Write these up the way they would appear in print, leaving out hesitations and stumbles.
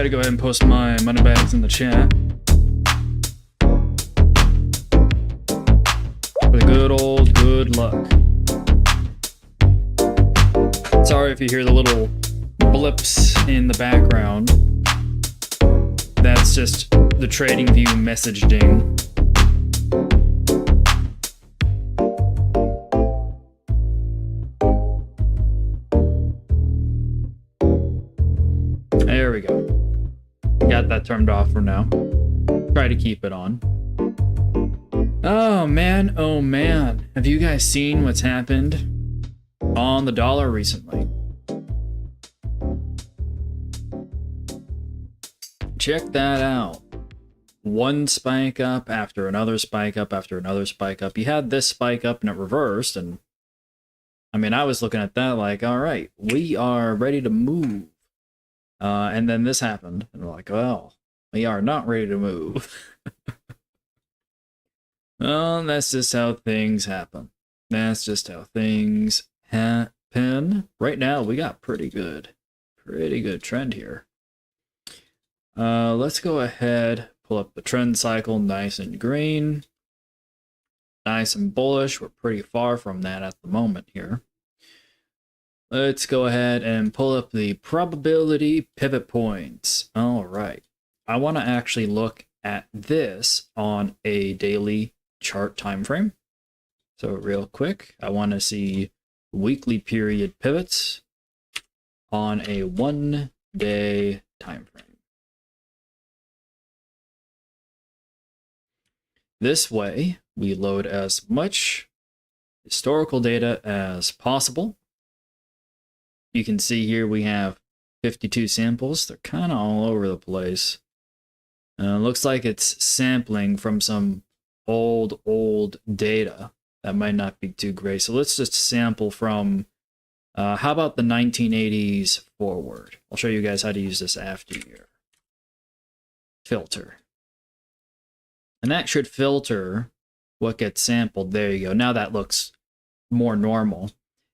Alright, go ahead and post my money bags in the chat. For the good old good luck. Sorry if you hear the little blips in the background. That's just the TradingView message ding. There we go. Got that turned off for now. Try to keep it on. Oh man, oh man. Have you guys seen what's happened on the dollar recently? Check that out. One spike up after another spike up after another spike up. You had this spike up and it reversed, and I mean, I was looking at that like, all right, we are ready to move. And then this happened, and we're like, well, we are not ready to move. Well, that's just how things happen. That's just how things happen. Right now, we got pretty good trend here. Let's go ahead, pull up the trend cycle, nice and green. Nice and bullish. We're pretty far from that at the moment here. Let's go ahead and pull up the probability pivot points. All right. I want to actually look at this on a daily chart time frame. So real quick, I want to see weekly period pivots on a 1 day time frame. This way, we load as much historical data as possible. You can see here we have 52 samples. They're kind of all over the place. Looks like it's sampling from some old data that might not be too great. So let's just sample from, how about the 1980s forward? I'll show you guys how to use this after year. Filter. And that should filter what gets sampled. There you go. Now that looks more normal.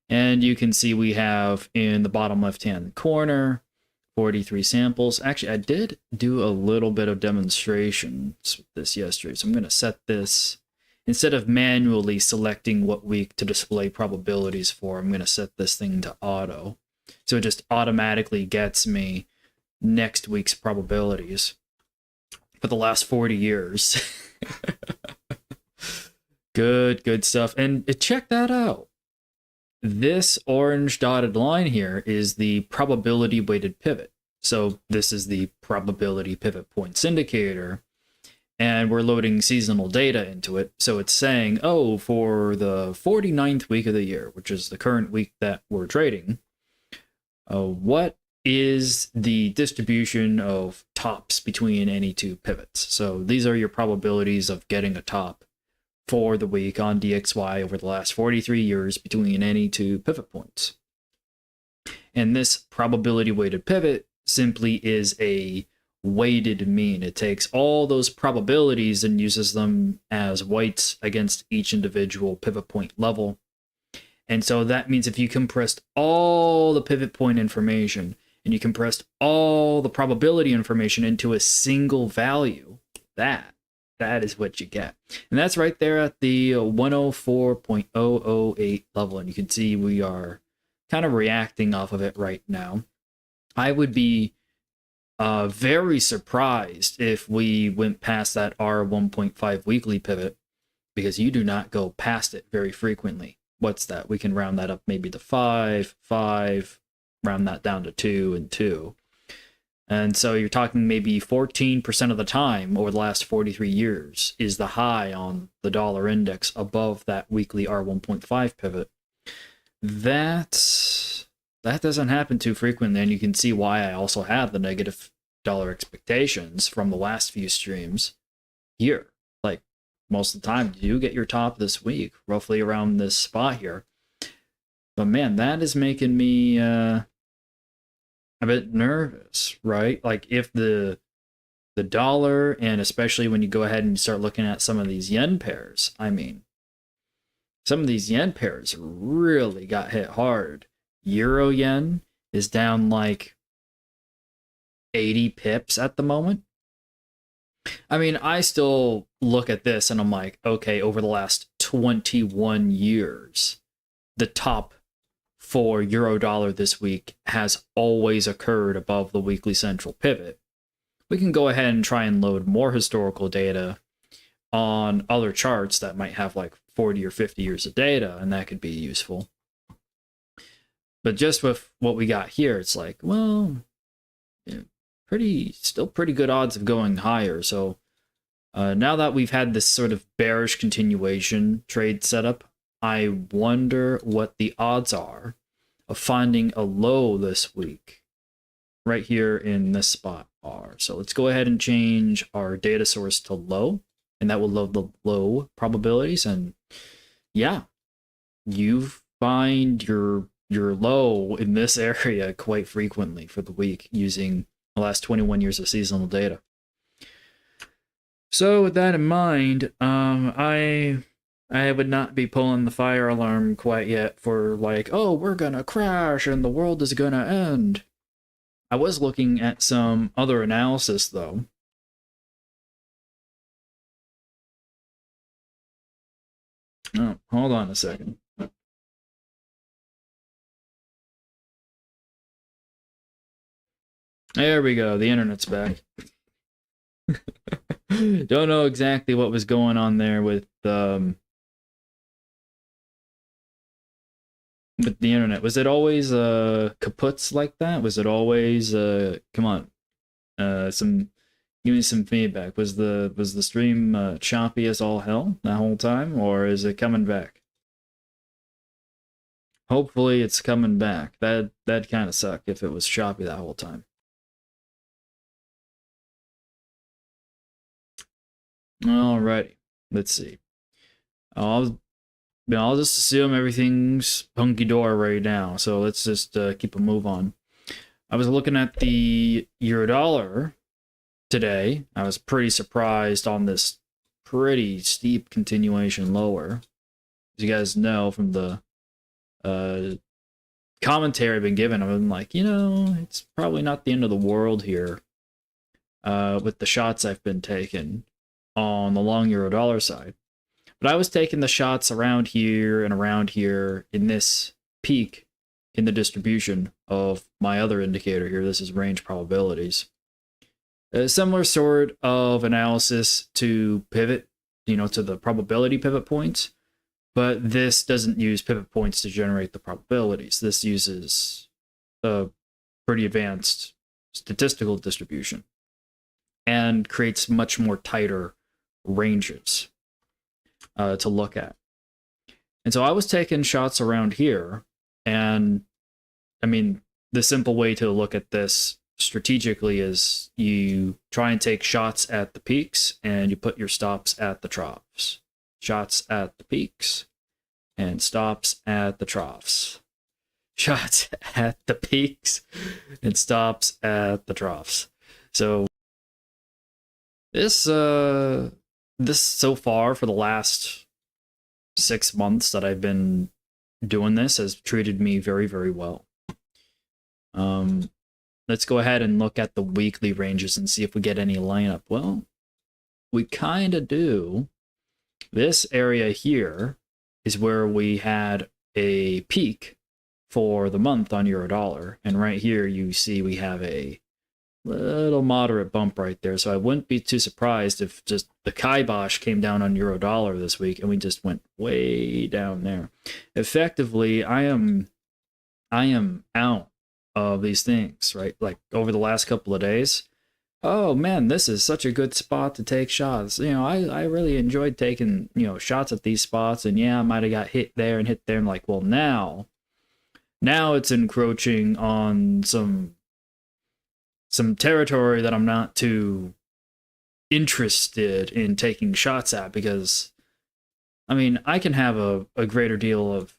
And you can see we have in the bottom left-hand corner, 43 samples. Actually, I did do a little bit of demonstrations with this yesterday. So I'm going to set this, instead of manually selecting what week to display probabilities for, I'm going to set this thing to auto. So it just automatically gets me next week's probabilities for the last 40 years. Good stuff. And check that out. This orange dotted line here is the probability weighted pivot. So this is the probability pivot points indicator, and we're loading seasonal data into it. So it's saying, oh, for the 49th week of the year, which is the current week that we're trading, what is the distribution of tops between any two pivots? So these are your probabilities of getting a top for the week on DXY over the last 43 years between any two pivot points. And this probability weighted pivot simply is a weighted mean. It takes all those probabilities and uses them as weights against each individual pivot point level. And so that means if you compressed all the pivot point information and you compressed all the probability information into a single value, that is what you get. And that's right there at the 104.008 level. And you can see we are kind of reacting off of it right now. I would be very surprised if we went past that R1.5 weekly pivot, because you do not go past it very frequently. What's that? We can round that up maybe to 5, round that down to 2 and 2. And so you're talking maybe 14% of the time over the last 43 years is the high on the dollar index above that weekly R1.5 pivot. That doesn't happen too frequently, and you can see why I also have the negative dollar expectations from the last few streams here. Like most of the time, you get your top this week, roughly around this spot here. But man, that is making me a bit nervous, right? Like if the dollar, and especially when you go ahead and start looking at some of these yen pairs, I mean, some of these yen pairs really got hit hard. Euro yen is down like 80 pips at the moment. I mean, I still look at this and I'm like, okay, over the last 21 years, the top for euro dollar this week has always occurred above the weekly central pivot. We can go ahead and try and load more historical data on other charts that might have like 40 or 50 years of data, and that could be useful. But just with what we got here, it's like, well, yeah, still pretty good odds of going higher. So now that we've had this sort of bearish continuation trade setup, I wonder what the odds are of finding a low this week right here in this spot are. So let's go ahead and change our data source to low, and that will load the low probabilities. And yeah, you find your low in this area quite frequently for the week using the last 21 years of seasonal data. So with that in mind, I would not be pulling the fire alarm quite yet for like, oh, we're gonna crash and the world is gonna end. I was looking at some other analysis though. Oh, hold on a second. There we go. The internet's back. Don't know exactly what was going on there with the internet. Was it always kaputs like that? Was it always come on, give me some feedback. Was the stream choppy as all hell that whole time, or is it coming back? Hopefully it's coming back. That'd kind of suck if it was choppy that whole time. Alrighty, let's see. I'll just assume everything's hunky-dory right now, so let's just keep a move on. I was looking at the euro-dollar today. I was pretty surprised on this pretty steep continuation lower. As you guys know from the commentary I've been given, I've been like, it's probably not the end of the world here with the shots I've been taking on the long euro-dollar side. But I was taking the shots around here and around here in this peak in the distribution of my other indicator here. This is range probabilities. A similar sort of analysis to pivot, to the probability pivot points, but this doesn't use pivot points to generate the probabilities. This uses a pretty advanced statistical distribution and creates much more tighter ranges to look at. And so I was taking shots around here, and I mean, the simple way to look at this strategically is you try and take shots at the peaks and you put your stops at the troughs. Shots at the peaks and stops at the troughs. Shots at the peaks and stops at the troughs. So this so far for the last 6 months that I've been doing this has treated me very, very well. Let's go ahead and look at the weekly ranges and see if we get any lineup. Well, we kind of do. This area here is where we had a peak for the month on euro dollar, and right here you see we have a little moderate bump right there. So I wouldn't be too surprised if just the kibosh came down on euro dollar this week and we just went way down there. Effectively, I am out of these things, right? Like over the last couple of days. Oh man, this is such a good spot to take shots. I really enjoyed taking, shots at these spots, and yeah, I might have got hit there and hit there. I'm like, well, now it's encroaching on some territory that I'm not too interested in taking shots at, because I mean, I can have a greater deal of,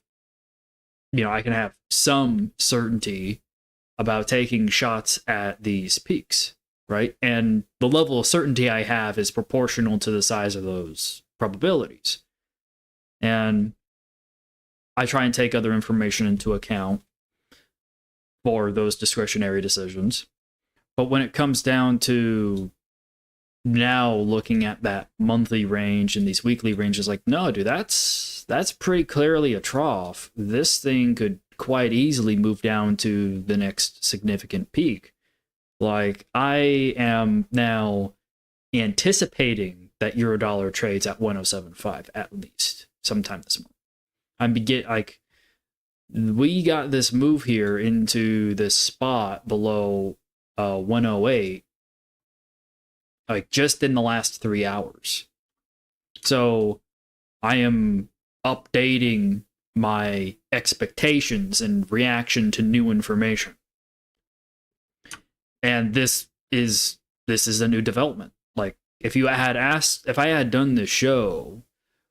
I can have some certainty about taking shots at these peaks, right? And the level of certainty I have is proportional to the size of those probabilities. And I try and take other information into account for those discretionary decisions. But when it comes down to now looking at that monthly range and these weekly ranges, like, no, dude, that's pretty clearly a trough. This thing could quite easily move down to the next significant peak. Like, I am now anticipating that Eurodollar trades at 107.5 at least sometime this month. We got this move here into this spot below 108 like just in the last 3 hours. So I am updating my expectations in reaction to new information. And this is a new development. Like, if I had done this show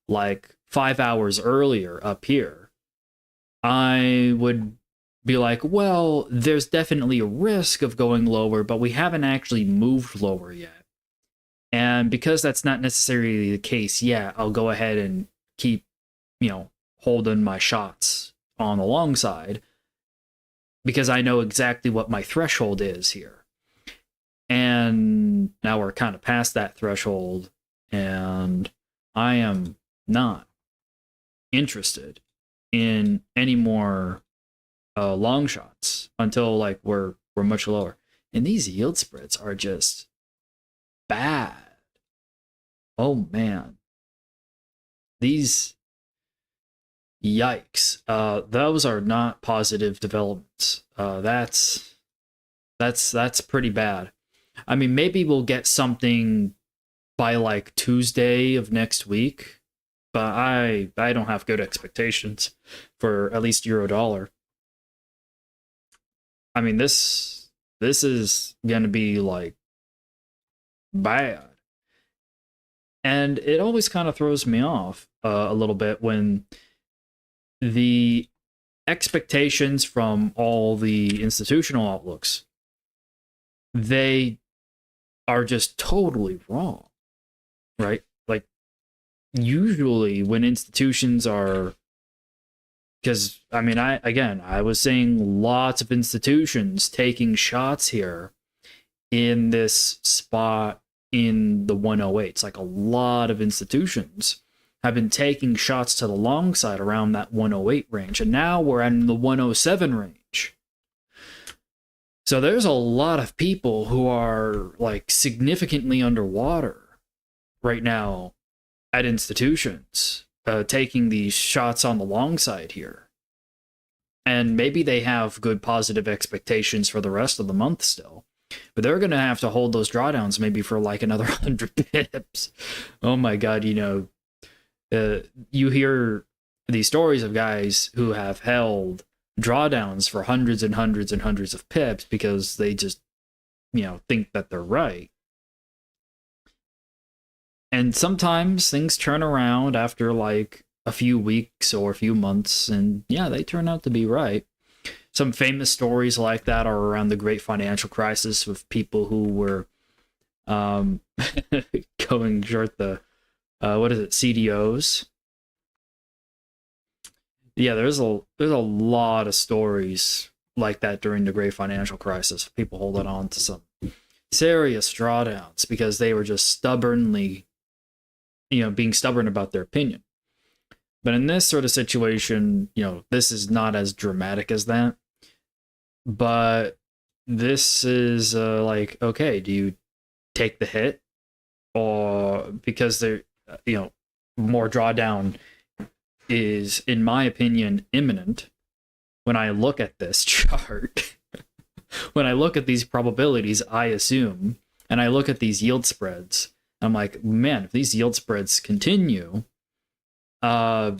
like 5 hours earlier up here, I would be like, well, there's definitely a risk of going lower, but we haven't actually moved lower yet. And because that's not necessarily the case yet, I'll go ahead and keep, holding my shots on the long side because I know exactly what my threshold is here. And now we're kind of past that threshold, and I am not interested in any more long shots until like we're much lower. And these yield spreads are just bad. Oh man, these, yikes. Those are not positive developments. That's pretty bad. I mean, maybe we'll get something by like Tuesday of next week, but I don't have good expectations for at least Eurodollar. I mean, this is gonna be like bad. And it always kind of throws me off a little bit when the expectations from all the institutional outlooks, they are just totally wrong, right? Like, usually when institutions are, because I mean, I was seeing lots of institutions taking shots here in this spot in the 108s. Like, a lot of institutions have been taking shots to the long side around that 108 range, and now we're in the 107 range. So there's a lot of people who are like significantly underwater right now at institutions, taking these shots on the long side here. And maybe they have good positive expectations for the rest of the month still, but they're going to have to hold those drawdowns maybe for like another 100 pips. Oh my God, you hear these stories of guys who have held drawdowns for hundreds and hundreds and hundreds of pips because they just, think that they're right. And sometimes things turn around after like a few weeks or a few months, and yeah, they turn out to be right. Some famous stories like that are around the Great Financial Crisis with people who were going short the CDOs. Yeah, there's a lot of stories like that during the Great Financial Crisis. People holding on to some serious drawdowns because they were just stubbornly, being stubborn about their opinion. But in this sort of situation, this is not as dramatic as that. But this is like, okay, do you take the hit, or because there, more drawdown is, in my opinion, imminent? When I look at this chart, when I look at these probabilities, I assume, and I look at these yield spreads, I'm like, man, if these yield spreads continue, yeah,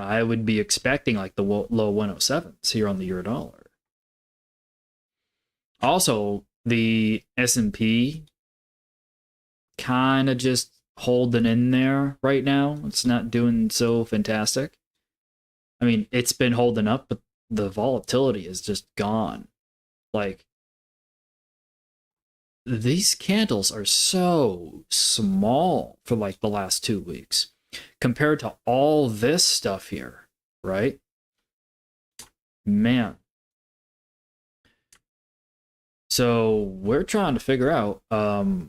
I would be expecting like the low 107s here on the Eurodollar. Also, the S&P kind of just holding in there right now. It's not doing so fantastic. I mean, it's been holding up, but the volatility is just gone. Like, these candles are so small for like the last 2 weeks compared to all this stuff here, right? Man. So we're trying to figure out, well,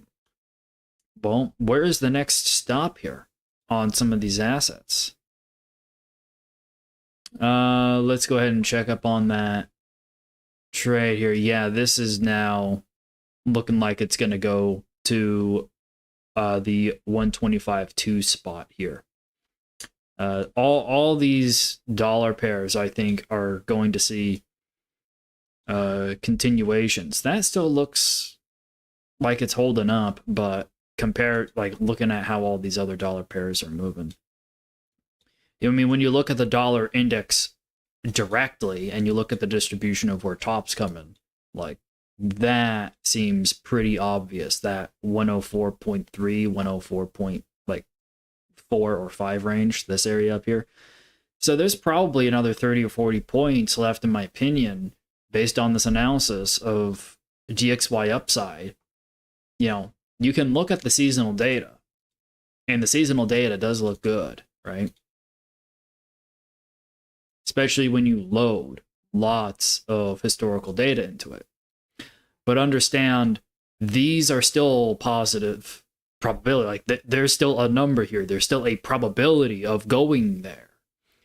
where is the next stop here on some of these assets? Let's go ahead and check up on that trade here. Yeah, this is now looking like it's going to go to the 125.2 spot here. All these dollar pairs, I think, are going to see continuations. That still looks like it's holding up, but compared, like looking at how all these other dollar pairs are moving. I mean, when you look at the dollar index directly and you look at the distribution of where tops come in, like that seems pretty obvious. That 104.3, 104.4 or 5 range, this area up here. So there's probably another 30 or 40 points left, in my opinion, based on this analysis of GXY upside. You know, you can look at the seasonal data, and the seasonal data does look good, right? Especially when you load lots of historical data into it. But understand, these are still positive probability. Like there's still a number here. There's still a probability of going there.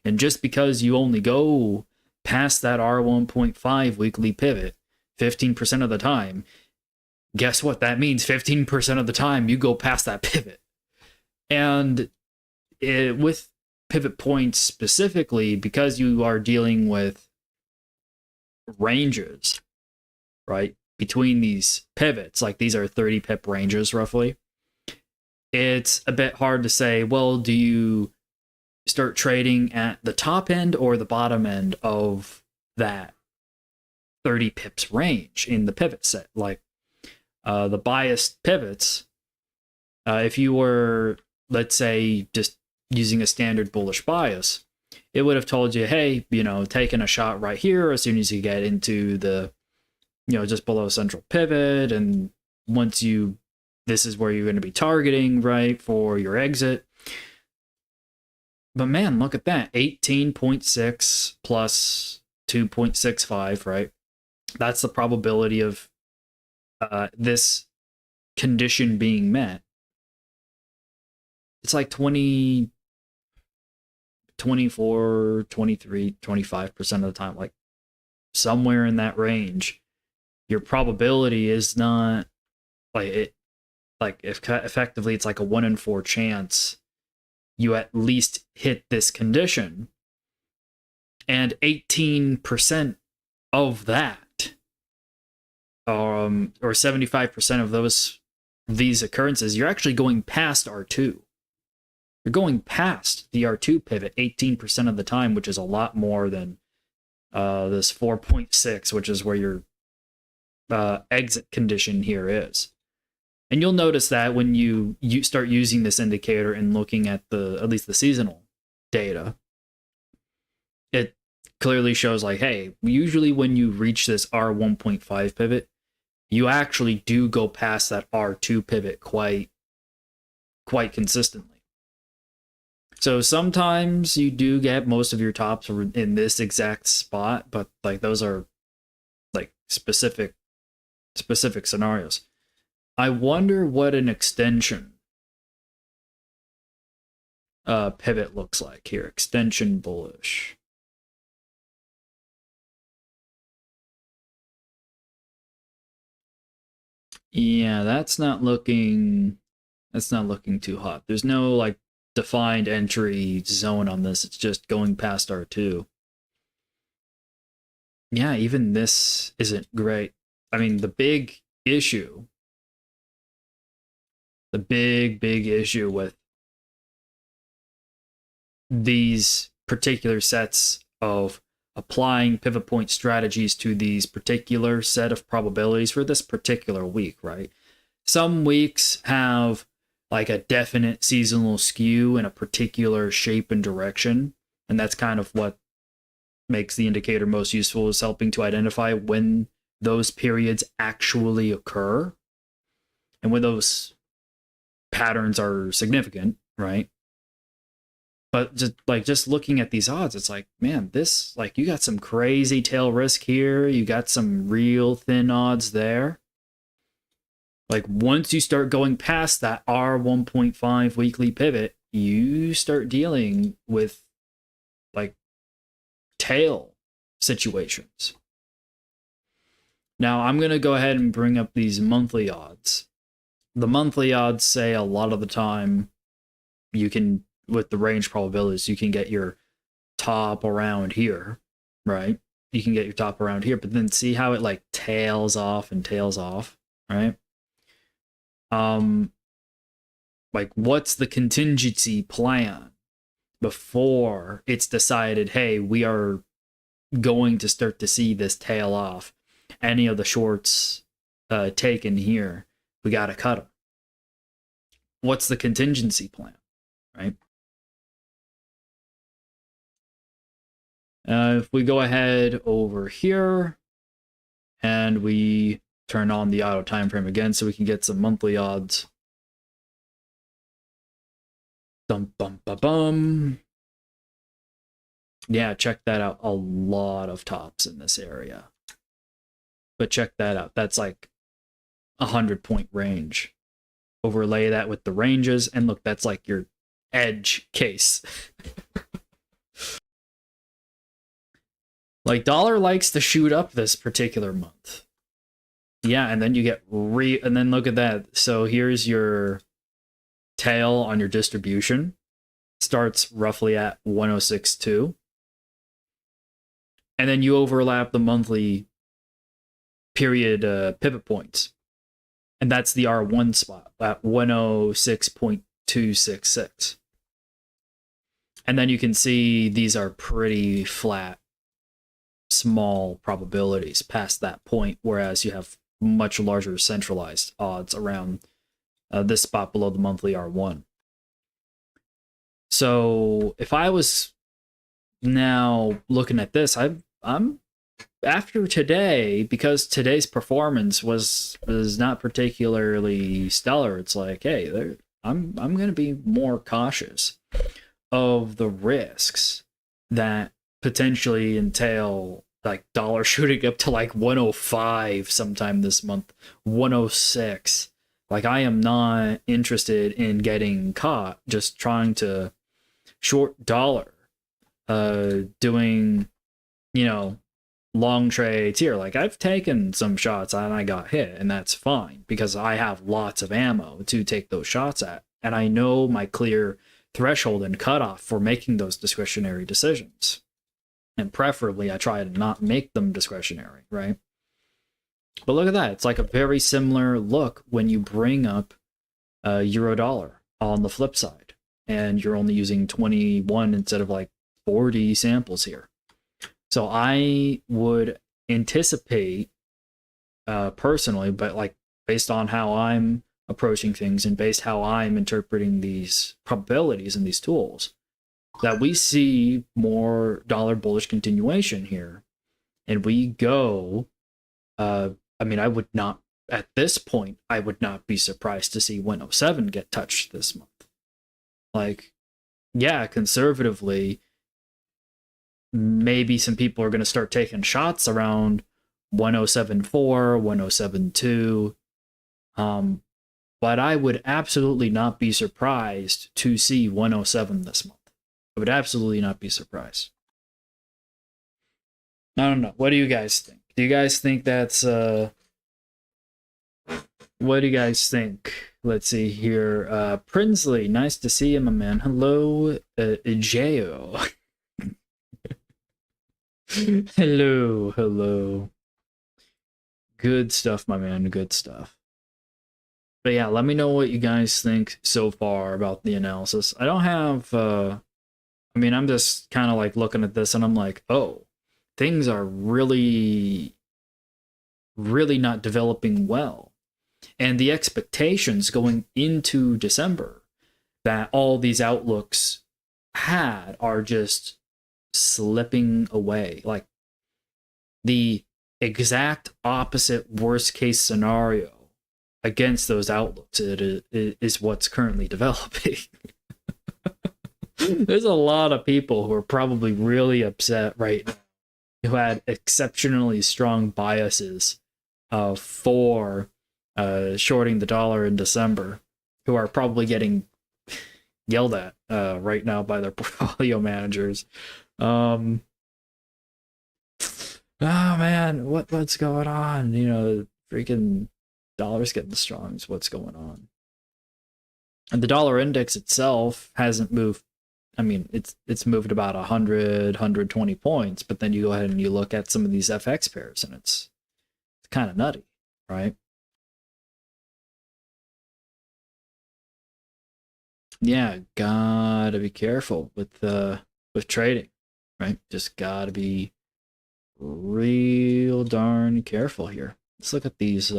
And just because you only go past that R1.5 weekly pivot 15% of the time, guess what? That means 15% of the time you go past that pivot. And with pivot points specifically, because you are dealing with ranges, right, between these pivots, like these are 30 pip ranges roughly, it's a bit hard to say, well, do you start trading at the top end or the bottom end of that 30 pips range in the pivot set? Like the biased pivots, if you were, let's say, just using a standard bullish bias, it would have told you, hey, you know, taking a shot right here as soon as you get into the, you know, just below central pivot, and once you, this is where you're going to be targeting, right, for your exit. But man, look at that, 18.6 plus 2.65, right? That's the probability of this condition being met. It's like 20, 24, 23, 25% of the time, like somewhere in that range. Your probability is not like it, like if effectively it's like a 1 in 4 chance you at least hit this condition, and 18% of that, or 75% of these occurrences, you're actually going past R2. You're going past the R2 pivot 18% of the time, which is a lot more than this 4.6, which is where your exit condition here is. And you'll notice that when you start using this indicator and looking at at least the seasonal data, it clearly shows like, hey, usually when you reach this R1.5 pivot, you actually do go past that R2 pivot quite consistently. So sometimes you do get most of your tops in this exact spot, but like those are like specific scenarios. I wonder what an extension pivot looks like here. Extension bullish. Yeah, that's not looking too hot. There's no like defined entry zone on this. It's just going past R2. Yeah, even this isn't great. I mean, the big issue with these particular sets of applying pivot point strategies to these particular set of probabilities for this particular week, right? Some weeks have like a definite seasonal skew in a particular shape and direction, and that's kind of what makes the indicator most useful, is helping to identify when those periods actually occur and when those patterns are significant, right? But just looking at these odds, it's like, man, this, like, you got some crazy tail risk here. You got some real thin odds there. Like, once you start going past that R1.5 weekly pivot, you start dealing with, like, tail situations. Now, I'm going to go ahead and bring up these monthly odds. The monthly odds say a lot of the time you can, with the range probabilities, you can get your top around here, right? You can get your top around here, but then see how it like tails off and tails off, right? Like, what's the contingency plan before it's decided, hey, we are going to start to see this tail off? Any of the shorts taken here, we got to cut them. What's the contingency plan, right? If we go ahead over here and we turn on the auto time frame again so we can get some monthly odds. Dum bum ba bum. Yeah, check that out. A lot of tops in this area. But check that out. That's like 100-point range. Overlay that with the ranges, and look, that's like your edge case. Like, dollar likes to shoot up this particular month. Yeah, and then you get and then look at that. So here's your tail on your distribution. Starts roughly at 106.2. And then you overlap the monthly period pivot points. And that's the R1 spot at 106.266. And then you can see these are pretty flat, small probabilities past that point, whereas you have much larger centralized odds around this spot below the monthly R1. So if I was now looking at this, I'm after today, because today's performance was not particularly stellar. It's like, hey, I'm going to be more cautious of the risks that potentially entail like dollar shooting up to like 105 sometime this month, 106. Like, I am not interested in getting caught just trying to short dollar, doing, long trades here. Like, I've taken some shots and I got hit, and that's fine because I have lots of ammo to take those shots at, and I know my clear threshold and cutoff for making those discretionary decisions. And preferably I try to not make them discretionary, right? But look at that. It's like a very similar look when you bring up euro dollar on the flip side, and you're only using 21 instead of like 40 samples here. So I would anticipate personally, but like based on how I'm approaching things and based how I'm interpreting these probabilities and these tools, that we see more dollar bullish continuation here. And we go, I would not, at this point, I would not be surprised to see 107 get touched this month. Like, yeah, conservatively, maybe some people are going to start taking shots around 107.4, 107.2. But I would absolutely not be surprised to see 107 this month. I would absolutely not be surprised. I don't know. What do you guys think? Do you guys think that's what do you guys think? Let's see here. Prinsley, nice to see you, my man. Hello, Jao. Hello. Good stuff, my man. Good stuff. But yeah, let me know what you guys think so far about the analysis. I don't have I'm just kind of like looking at this and I'm like, oh, things are really not developing well. And the expectations going into December that all these outlooks had are just slipping away. Like, the exact opposite worst case scenario against those outlooks is what's currently developing. There's a lot of people who are probably really upset right now who had exceptionally strong biases for shorting the dollar in December, who are probably getting yelled at right now by their portfolio managers. Oh man, what's going on? You know, freaking dollar's getting strong is what's going on. And the dollar index itself hasn't moved. I mean, it's moved about 100, 120 points, but then you go ahead and you look at some of these FX pairs and it's kind of nutty, right? Yeah, gotta be careful with trading, right? Just gotta be real darn careful here. Let's look at these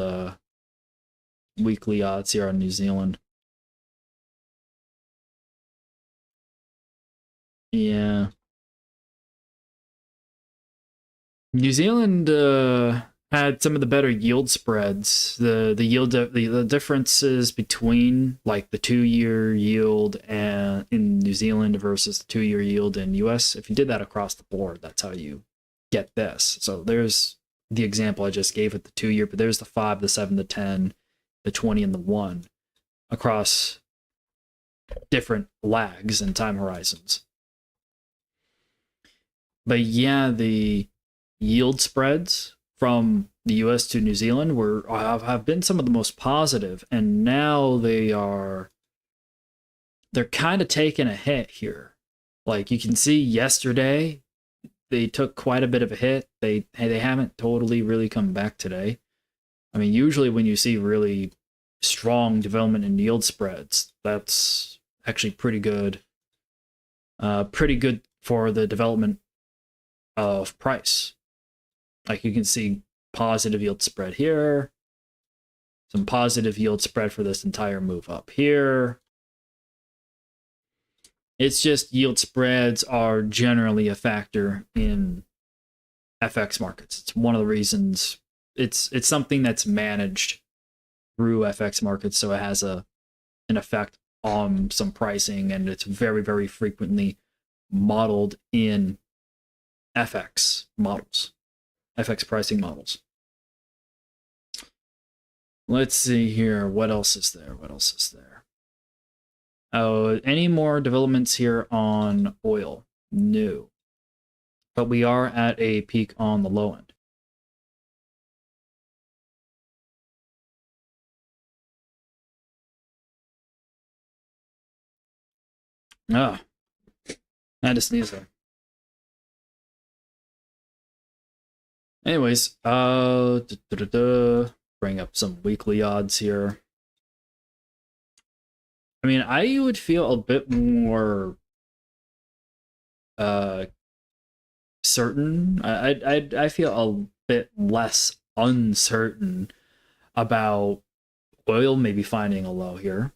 weekly odds here on New Zealand. Yeah. New Zealand had some of the better yield spreads. The differences between like the 2-year yield and in New Zealand versus the 2-year yield in US. If you did that across the board, that's how you get this. So there's the example I just gave with the 2-year, but there's the 5, the 7, the 10, the 20, and the 1 across different lags and time horizons. But yeah, the yield spreads from the US to New Zealand have been some of the most positive, and now they're kind of taking a hit here. Like you can see yesterday they took quite a bit of a hit. They haven't totally really come back today. I mean, usually when you see really strong development in yield spreads, that's actually pretty good. Pretty good for the development of price. Like you can see positive yield spread here, some positive yield spread for this entire move up here. It's just yield spreads are generally a factor in FX markets. It's one of the reasons it's something that's managed through FX markets, so it has an effect on some pricing, and it's very, very frequently modeled in FX models, FX pricing models. Let's see here. What else is there? What else is there? Oh, any more developments here on oil? No. But we are at a peak on the low end. Ah, I had to sneeze there. Anyways, bring up some weekly odds here. I mean, I would feel a bit more certain. I feel a bit less uncertain about oil maybe finding a low here.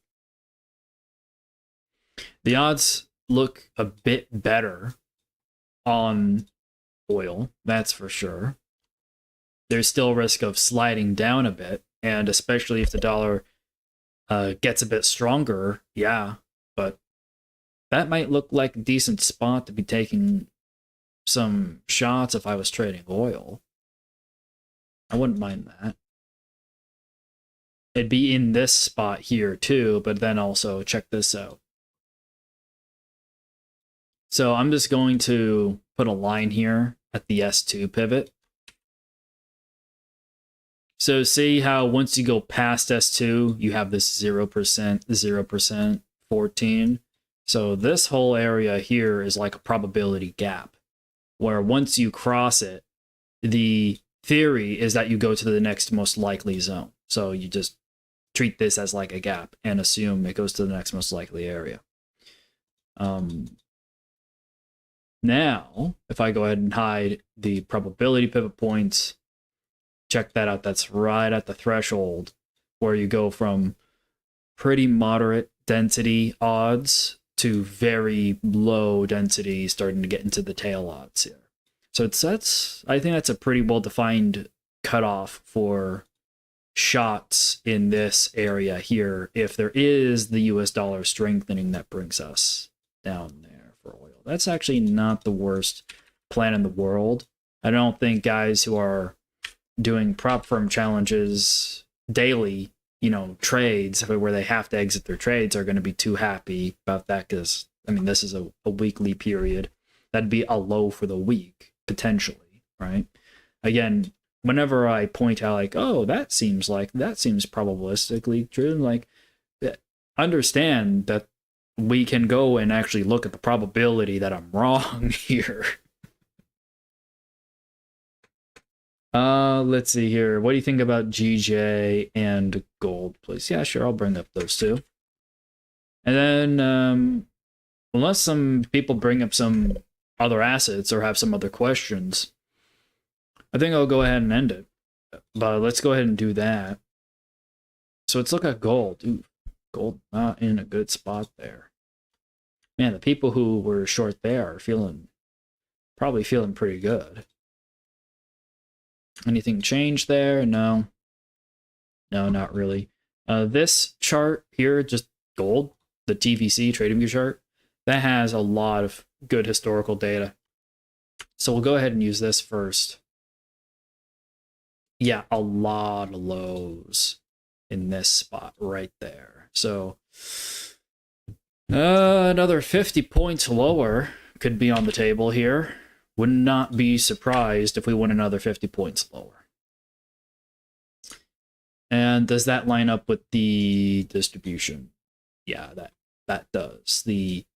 The odds look a bit better on oil, that's for sure. There's still risk of sliding down a bit, and especially if the dollar gets a bit stronger, yeah, but that might look like a decent spot to be taking some shots if I was trading oil. I wouldn't mind that. It'd be in this spot here too, but then also check this out. So I'm just going to put a line here at the S2 pivot. So see how once you go past S2, you have this 0%, 0%, 14. So this whole area here is like a probability gap, where once you cross it, the theory is that you go to the next most likely zone. So you just treat this as like a gap and assume it goes to the next most likely area. Now, if I go ahead and hide the probability pivot points, check that out. That's right at the threshold where you go from pretty moderate density odds to very low density, starting to get into the tail odds here. So I think that's a pretty well-defined cutoff for shots in this area here if there is the US dollar strengthening that brings us down there. That's actually not the worst plan in the world. I don't think guys who are doing prop firm challenges daily, trades where they have to exit their trades are going to be too happy about that, because I mean, this is a weekly period. That'd be a low for the week, potentially, right? Again, whenever I point out like, oh, that seems probabilistically driven, like, understand that we can go and actually look at the probability that I'm wrong here. Let's see here. What do you think about GJ and gold, please? Yeah, sure, I'll bring up those two. And then, unless some people bring up some other assets or have some other questions, I think I'll go ahead and end it. But let's go ahead and do that. So let's look at gold. Ooh, gold not in a good spot there. Man, the people who were short there are probably feeling pretty good. Anything changed there? No. No, not really. This chart here, just gold, the TVC trading view chart, that has a lot of good historical data. So we'll go ahead and use this first. Yeah, a lot of lows in this spot right there. So another 50 points lower could be on the table here. Would not be surprised if we went another 50 points lower. And does that line up with the distribution? Yeah, that does.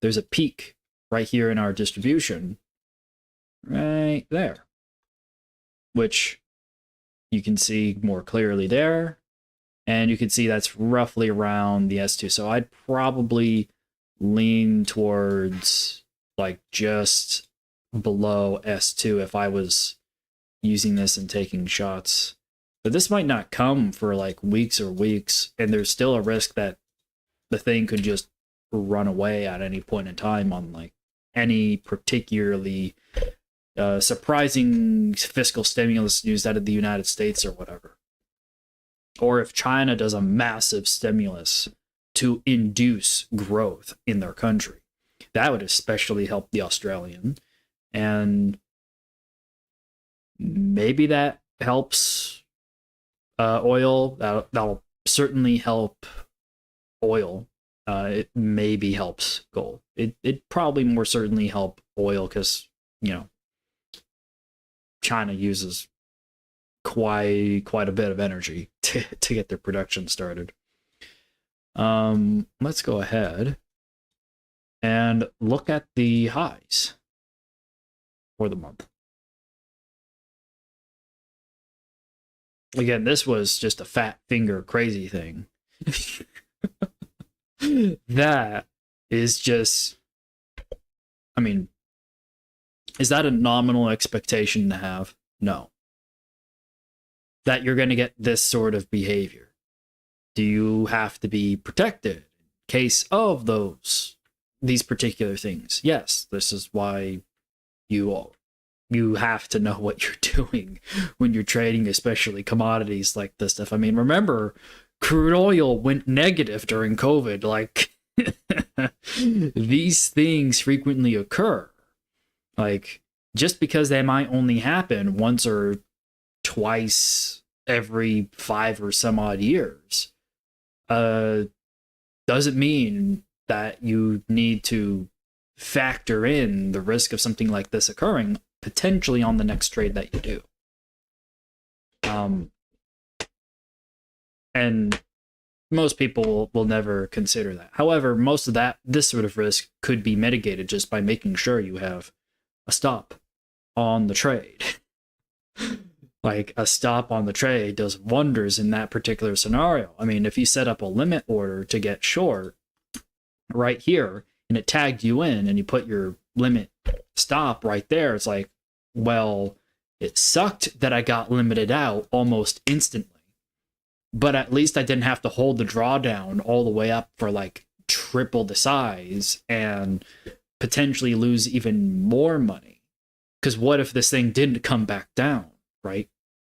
There's a peak right here in our distribution, right there, which you can see more clearly there. And you can see that's roughly around the S2. So I'd probably lean towards like just below S2 if I was using this and taking shots. But this might not come for like weeks, and there's still a risk that the thing could just run away at any point in time on like any particularly surprising fiscal stimulus news out of the United States or whatever. Or if China does a massive stimulus to induce growth in their country. That would especially help the Australian. And maybe that helps oil. That'll certainly help oil. It maybe helps gold. It probably more certainly help oil because, China uses quite a bit of energy to get their production started. Let's go ahead and look at the highs for the month. Again, this was just a fat finger crazy thing. That is just, I mean, is that a nominal expectation to have? No. That you're going to get this sort of behavior. Do you have to be protected in case of these particular things? Yes, this is why you have to know what you're doing when you're trading, especially commodities like this stuff. I mean, remember, crude oil went negative during COVID. Like, these things frequently occur. Like, just because they might only happen once or twice every 5 or some odd years, doesn't mean that you need to factor in the risk of something like this occurring potentially on the next trade that you do. And most people will never consider that. However, most of this sort of risk could be mitigated just by making sure you have a stop on the trade. Like, a stop on the trade does wonders in that particular scenario. I mean, if you set up a limit order to get short right here and it tagged you in and you put your limit stop right there, it's like, well, it sucked that I got limited out almost instantly, but at least I didn't have to hold the drawdown all the way up for like triple the size and potentially lose even more money. Because what if this thing didn't come back down, right?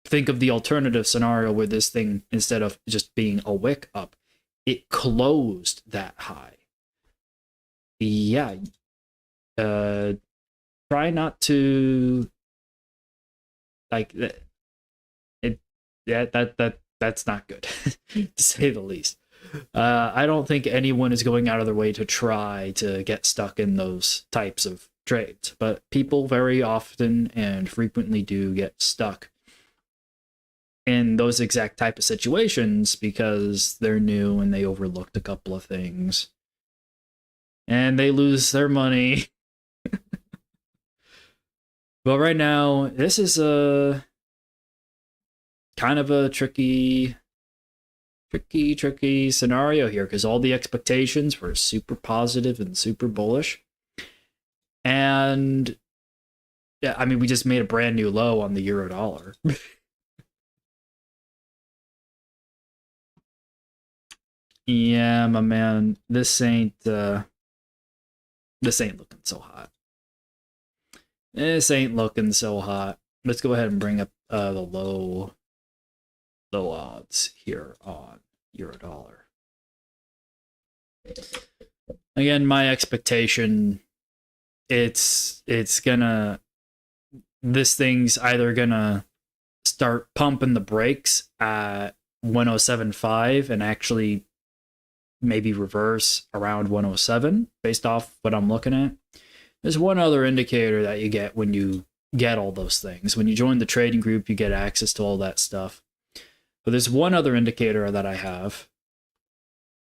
Think of the alternative scenario where this thing, instead of just being a wick up, it closed that high. Yeah, try not to like it. That's not good to say the least. I don't think anyone is going out of their way to try to get stuck in those types of trades, but people very often and frequently do get stuck in those exact type of situations because they're new and they overlooked a couple of things and they lose their money. But right now, this is a kind of a tricky scenario here because all the expectations were super positive and super bullish. And yeah, I mean, we just made a brand new low on the euro dollar. Yeah, my man, this ain't looking so hot. This ain't looking so hot. Let's go ahead and bring up the low odds here on euro dollar. Again, my expectation, this thing's either gonna start pumping the brakes at 107.5 and actually maybe reverse around 107 based off what I'm looking at. There's one other indicator that you get when you get all those things. When you join the trading group, you get access to all that stuff. But there's one other indicator that I have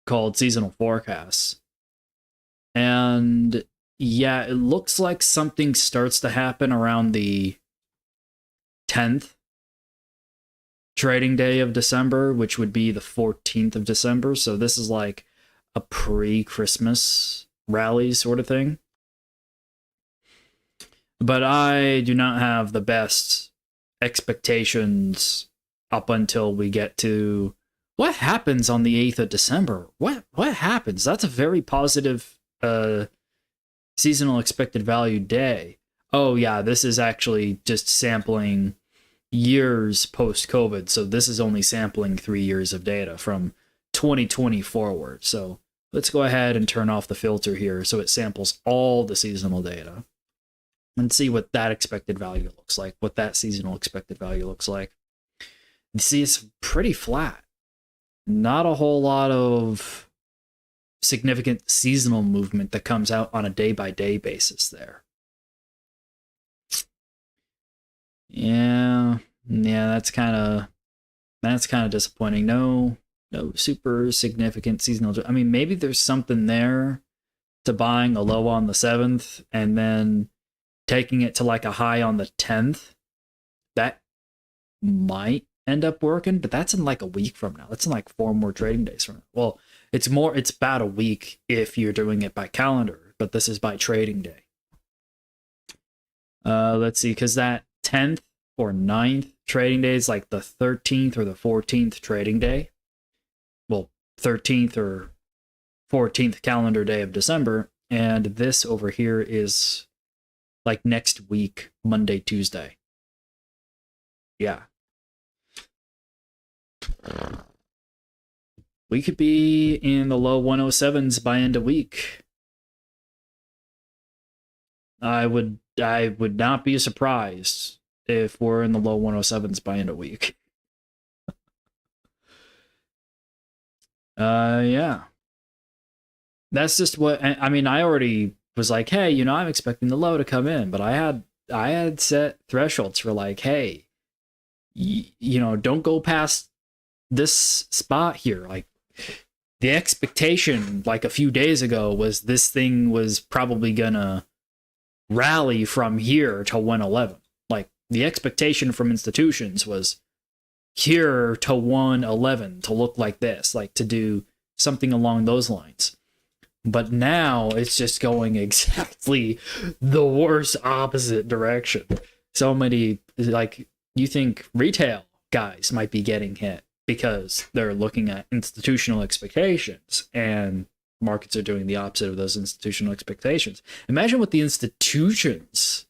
called seasonal forecasts. And yeah, it looks like something starts to happen around the 10th trading day of December, which would be the 14th of December. So this is like a pre-Christmas rally sort of thing. But I do not have the best expectations up until we get to what happens on the 8th of December. What happens? That's a very positive seasonal expected value day. Oh yeah, this is actually just sampling years post-COVID. So this is only sampling 3 years of data from 2020 forward. So let's go ahead and turn off the filter here so it samples all the seasonal data and see what that expected value looks like, what that seasonal expected value looks like. You see, it's pretty flat. Not a whole lot of significant seasonal movement that comes out on a day-by-day basis there. Yeah, that's kind of disappointing. No super significant seasonal. I mean, maybe there's something there to buying a low on the 7th and then taking it to like a high on the 10th. That might end up working, but that's in like a week from now. That's in like 4 more trading days from now. Well, it's about a week if you're doing it by calendar, but this is by trading day. Let's see, because that 10th or 9th trading day is like the 13th or the 14th trading day. Well, 13th or 14th calendar day of December. And this over here is like next week, Monday, Tuesday. Yeah. We could be in the low 107s by end of week. I would not be surprised if we're in the low 107s by end of week. Yeah. That's just what I mean. I already was like, hey, I'm expecting the low to come in, but I had set thresholds for like, hey, don't go past this spot here. Like, the expectation like a few days ago was this thing was probably gonna rally from here to 111. Like, the expectation from institutions was here to 111 to look like this, like to do something along those lines. But now it's just going exactly the worst opposite direction. So many, like, you think retail guys might be getting hit because they're looking at institutional expectations, and markets are doing the opposite of those institutional expectations. Imagine what the institutions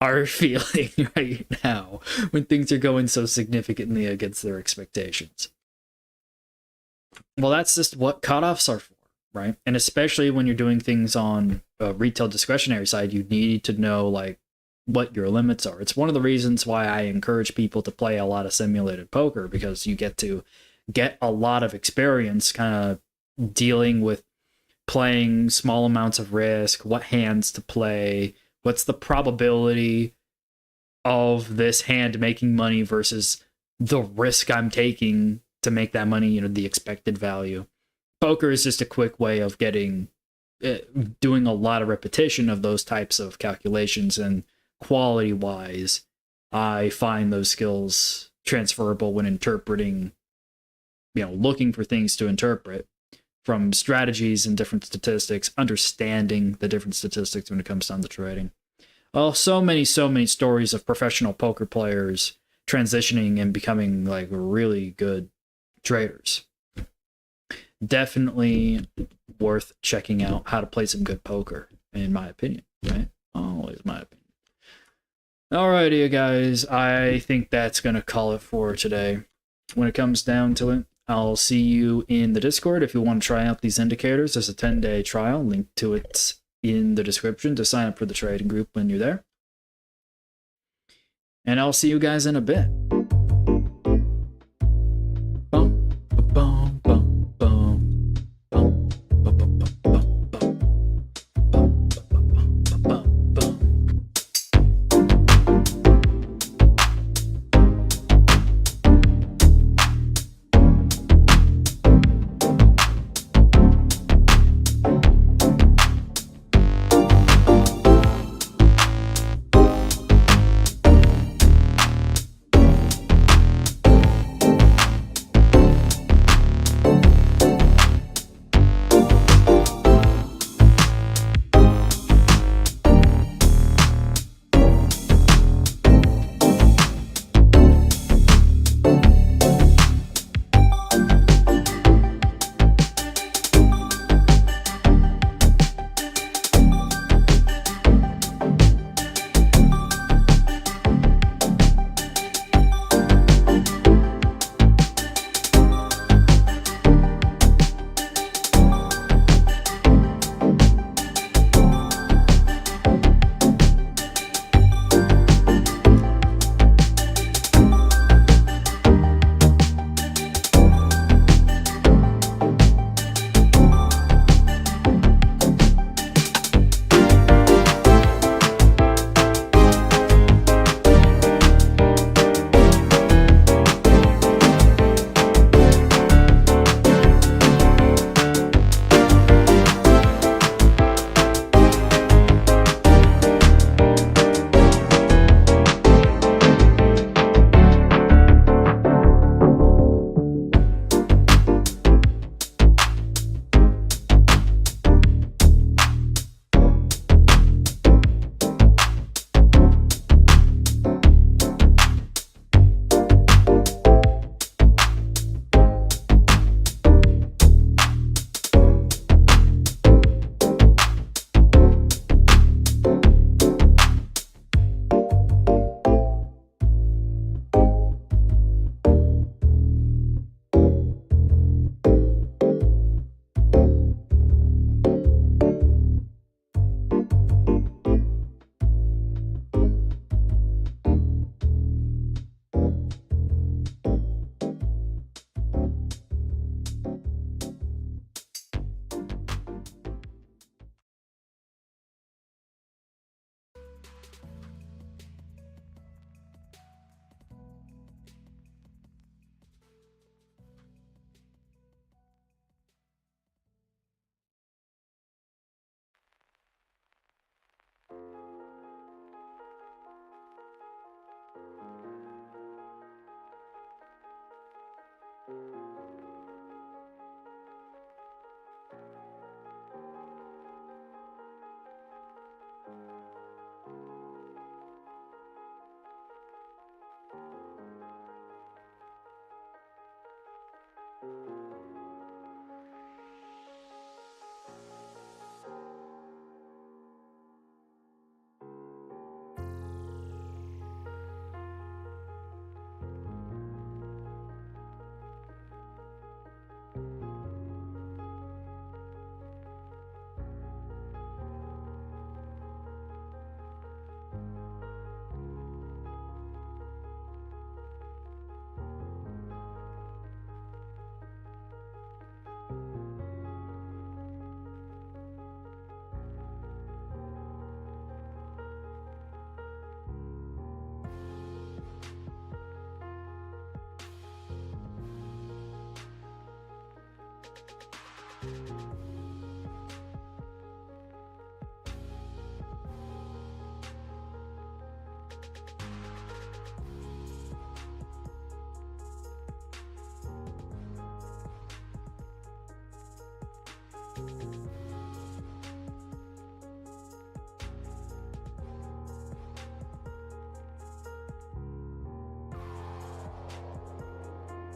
are feeling right now when things are going so significantly against their expectations. Well, that's just what cutoffs are for, right? And especially when you're doing things on retail discretionary side, you need to know like what your limits are. It's one of the reasons why I encourage people to play a lot of simulated poker, because you get to get a lot of experience kind of dealing with playing small amounts of risk, what hands to play, what's the probability of this hand making money versus the risk I'm taking to make that money, you know, the expected value. Poker is just a quick way of getting doing a lot of repetition of those types of calculations, and quality wise, I find those skills transferable when interpreting, you know, looking for things to interpret from strategies and different statistics, understanding the different statistics when it comes down to trading. Oh, so many stories of professional poker players transitioning and becoming like really good traders. Definitely worth checking out how to play some good poker, in my opinion, right? Always my opinion. Alrighty, you guys, I think that's going to call it for today. When it comes down to it, I'll see you in the Discord if you want to try out these indicators. There's a 10-day trial, link to it in the description to sign up for the trading group when you're there. And I'll see you guys in a bit.